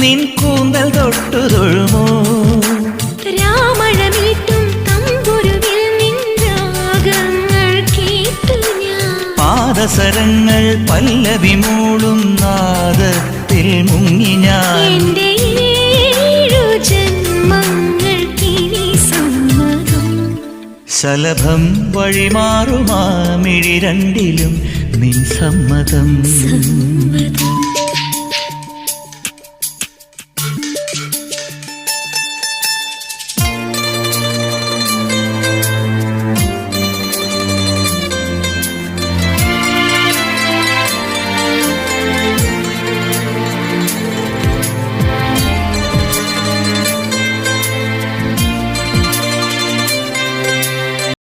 നിൻ കൂന്തൽ തൊട്ടു തൊഴുമോ രാമഴമീട്ടും തമ്പുരുവിൽ നിൻ രാഗങ്ങൾ കേട്ടു ഞാൻ പാദസരങ്ങൾ പല്ലവി മൂളും നാദത്തിൽ മുങ്ങി ഞാൻ എന്റെ 7 ജന്മങ്ങൾക്കിനി സമ്മതം ശലഭം വഴിമാറുമാ മിഴി രണ്ടിലും നിൻ സമ്മതം